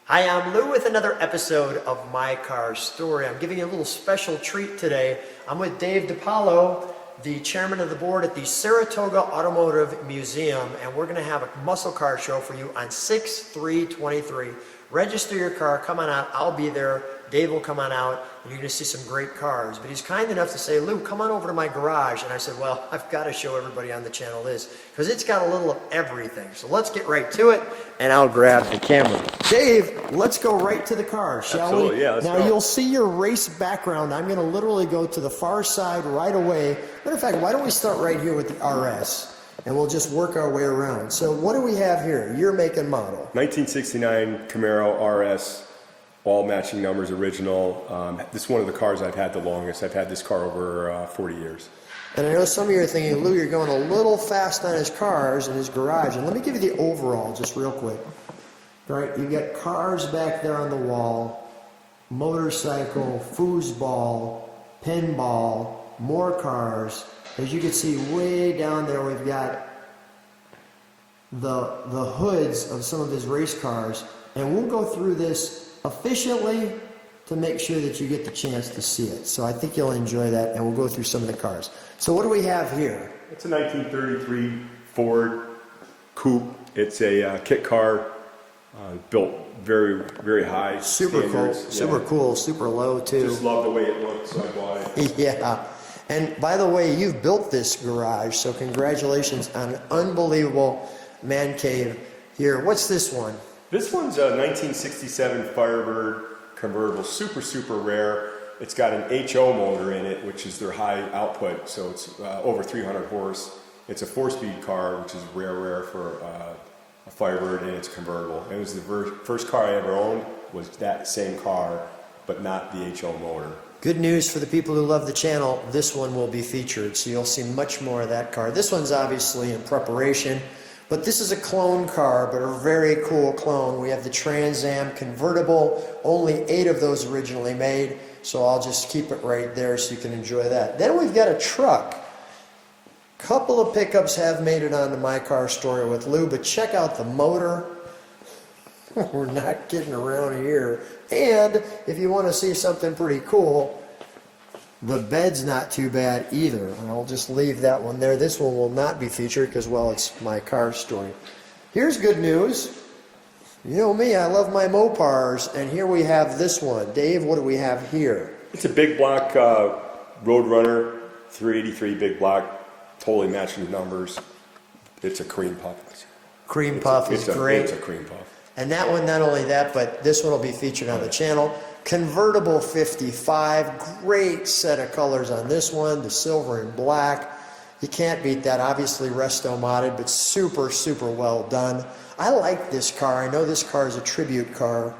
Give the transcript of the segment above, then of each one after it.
Hi, I'm Lou with another episode of My Car Story. I'm giving you a little special treat today. I'm with Dave DePaulo, the chairman of the board at the Saratoga Automotive Museum, and we're going to have a muscle car show for you on 6/3/23. Register your car, come on out, I'll be there, Dave will come on out, and you're going to see some great cars. But he's kind enough to say, Lou, come on over to my garage. And I said, well, I've got to show everybody on the channel this, because it's got a little of everything. So let's get right to it, and I'll grab the camera. Dave, let's go right to the car, shall Absolutely, we? yeah, let's now go. You'll see your race background. I'm going to literally go to the far side right away. Matter of fact, why don't we start right here with the RS? And we'll just work our way around. So what do we have here? Year, make, and model. 1969 Camaro RS, all matching numbers, original. This is one of the cars I've had the longest. I've had this car over 40 years. And I know some of you are thinking, Lou, you're going a little fast on his cars in his garage. And let me give you the overall just real quick. All right, you got cars back there on the wall, motorcycle, foosball, pinball, more cars. As you can see way down there, we've got the hoods of some of his race cars, and we'll go through this efficiently to make sure that you get the chance to see it. So I think you'll enjoy that, and we'll go through some of the cars. So what do we have here? It's a 1933 Ford Coupe. It's a kit car, built very, very high Super standards. cool, super cool, super low too. Just love the way it looked, so I bought it. Yeah. And by the way, you've built this garage, so congratulations on an unbelievable man cave here. What's this one? This one's a 1967 Firebird convertible, super, super rare. It's got an HO motor in it, which is their high output, so it's over 300 horse. It's a 4-speed car, which is rare for a Firebird, and it's convertible. It was the first car I ever owned, was that same car, but not the HO motor. Good news for the people who love the channel, this one will be featured, so you'll see much more of that car. This one's obviously in preparation, but this is a clone car, but a very cool clone. We have the Trans Am convertible, only 8 of those originally made, so I'll just keep it right there so you can enjoy that. Then we've got a truck. Couple of pickups have made it onto My Car Story with Lou, but check out the motor. We're not getting around here. And if you want to see something pretty cool, the bed's not too bad either. And I'll just leave that one there. This one will not be featured because, well, it's My Car Story. Here's good news. You know me, I love my Mopars. And here we have this one. Dave, what do we have here? It's a big block Roadrunner 383 big block, totally matching numbers. It's a cream puff. Cream puff is great. It's a cream puff. And that one, not only that, but this one will be featured on the channel. Convertible 55, great set of colors on this one, the silver and black. You can't beat that, obviously resto modded, but super, super well done. I like this car. I know this car is a tribute car,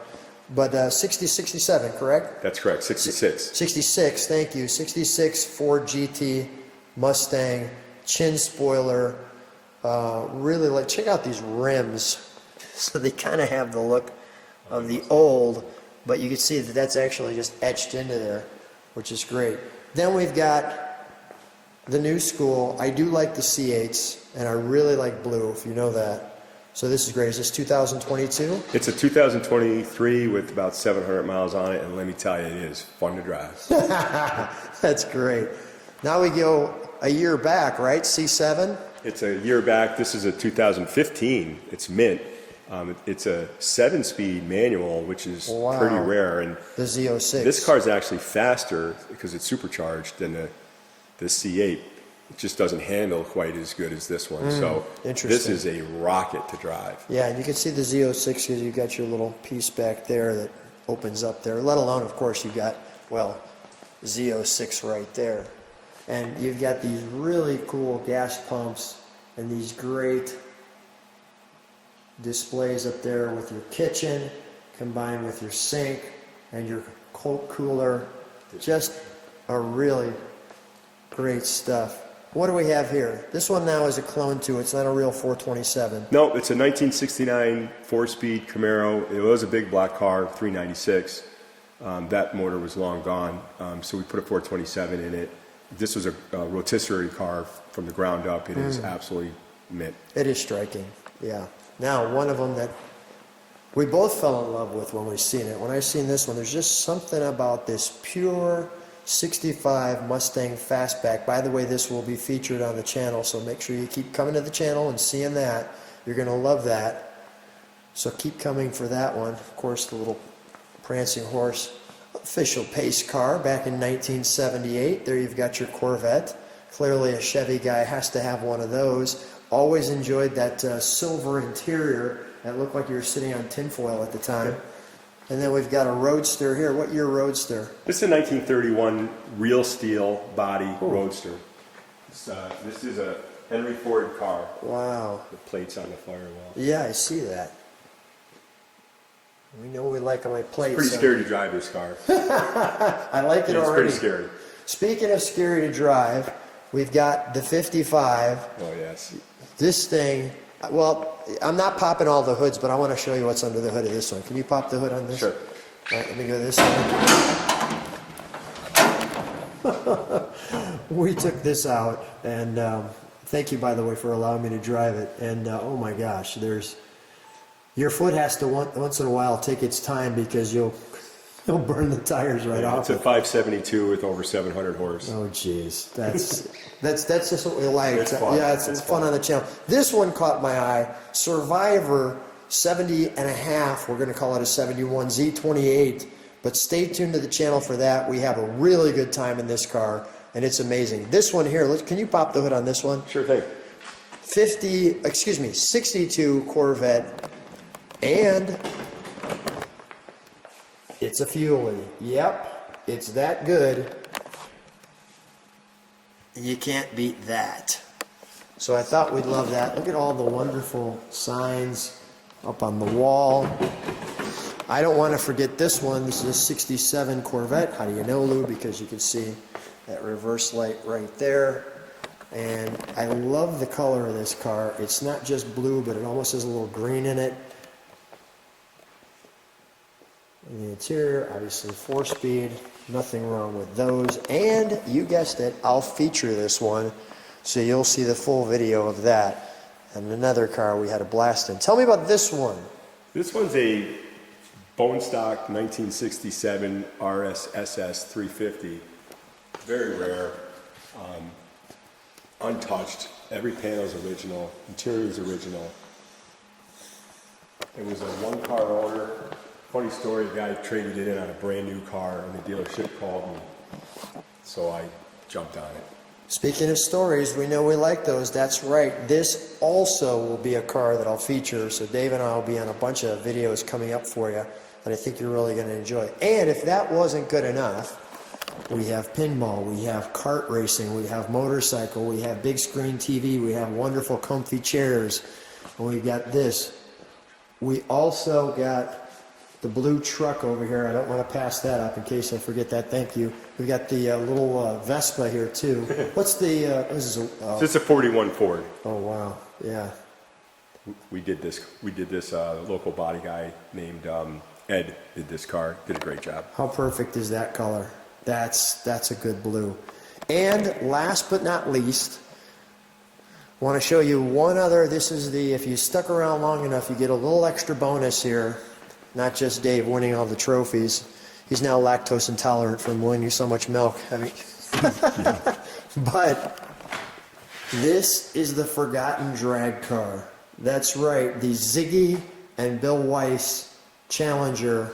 but 67, correct? That's correct, 66. 66, thank you. 66 Ford GT Mustang, chin spoiler. Really like, check out these rims. So they kind of have the look of the old, but you can see that that's actually just etched into there, which is great. Then we've got the new school. I do like the C8s, and I really like blue, if you know that. So this is great. Is this 2022? It's a 2023 with about 700 miles on it, and let me tell you, it is fun to drive. That's great. Now we go a year back, right? C7? It's a year back. This is a 2015. It's mint. It's a 7-speed manual, which is pretty rare. And the Z06. This car is actually faster because it's supercharged than the C8. It just doesn't handle quite as good as this one. So this is a rocket to drive. Yeah, and you can see the Z06 because you've got your little piece back there that opens up there. Let alone, of course, you've got, well, Z06 right there. And you've got these really cool gas pumps and these great displays up there with your kitchen combined with your sink and your Coke cooler. Just a really great stuff. What do we have here? This one now is a clone too. It's not a real 427. No, it's a 1969 4-speed Camaro. It was a big black car, 396. That motor was long gone, so we put a 427 in it. This was a rotisserie car from the ground up. It is absolutely mint. It is striking, yeah. Now, one of them that we both fell in love with when we seen it. When I seen this one, there's just something about this pure 65 Mustang Fastback. By the way, this will be featured on the channel, so make sure you keep coming to the channel and seeing that. You're going to love that. So keep coming for that one. Of course, the little prancing horse. Official pace car back in 1978. There you've got your Corvette. Clearly a Chevy guy has to have one of those. Always enjoyed that silver interior. That looked like you were sitting on tinfoil at the time. And then we've got a Roadster here. What year Roadster? This is a 1931 real steel body Roadster. This is a Henry Ford car. Wow. The plates on the firewall. Yeah, I see that. We know we like my plates. Pretty scary to drive this car. I like it already. It's pretty scary. Speaking of scary to drive, we've got the 55. Oh, yes. This thing, well, I'm not popping all the hoods, but I want to show you what's under the hood of this one. Can you pop the hood on this? Sure. All right, let me go this way. We took this out, and thank you, by the way, for allowing me to drive it. And oh my gosh, your foot has to once in a while take its time because you'll burn the tires right off. It's a 572 with over 700 horse. Oh jeez, that's just what we like. It's fun. Yeah, it's fun on the channel. This one caught my eye. Survivor 70 and a half. We're going to call it a 71 Z28. But stay tuned to the channel for that. We have a really good time in this car, and it's amazing. This one here, can you pop the hood on this one? Sure thing. 62 Corvette, and it's a Fuelie. Yep, it's that good. You can't beat that. So I thought we'd love that. Look at all the wonderful signs up on the wall. I don't want to forget this one. This is a 67 Corvette. How do you know, Lou? Because you can see that reverse light right there. And I love the color of this car. It's not just blue, but it almost has a little green in it. In the interior, obviously 4-speed. Nothing wrong with those. And you guessed it, I'll feature this one, so you'll see the full video of that. And another car we had a blast in. Tell me about this one. This one's a bone stock 1967 RSSS 350. Very rare. Untouched. Every panel is original. Interior is original. It was a one-car owner. Funny story, a guy traded it in on a brand new car, and the dealership called me. So I jumped on it. Speaking of stories, we know we like those. That's right. This also will be a car that I'll feature. So Dave and I will be on a bunch of videos coming up for you that I think you're really going to enjoy. And if that wasn't good enough, we have pinball, we have kart racing, we have motorcycle, we have big screen TV, we have wonderful comfy chairs, and we've got this. We also got the blue truck over here. I don't want to pass that up in case I forget that. Thank you. We got the little Vespa here too. What's the? This is This is a 41 Ford. Oh wow, yeah. We did this. Local body guy named Ed did this car. Did a great job. How perfect is that color? That's a good blue. And last but not least, I want to show you one other. This is the, if you stuck around long enough, you get a little extra bonus here. Not just Dave winning all the trophies. He's now lactose intolerant from winning so much milk. But this is the forgotten drag car. That's right, the Ziggy and Bill Weiss Challenger.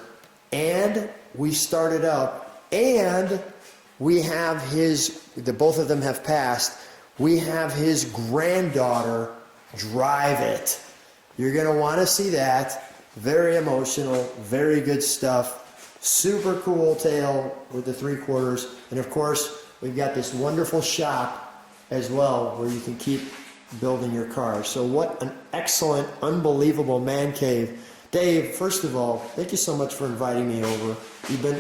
And we started up, and we have both of them have passed. We have his granddaughter drive it. You're going to want to see that. Very emotional, very good stuff. Super cool tail with the 3/4. And of course, we've got this wonderful shop as well where you can keep building your cars. So what an excellent, unbelievable man cave. Dave, first of all, thank you so much for inviting me over.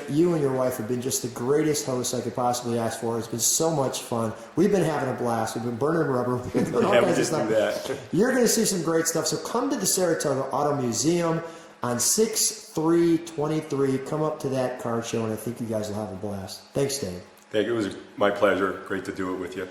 You and your wife have been just the greatest hosts I could possibly ask for. It's been so mumuch fun. We've been having a blast. We've been burning rubber. We've been all kinds of stuff. That. You're going to see some great stuff. So come to the Saratoga Auto Museum on 6/3/23. Come up to that car show, and I think you guys will have a blast. Thanks, Dave. Thank you. It was my pleasure. Great to do it with you.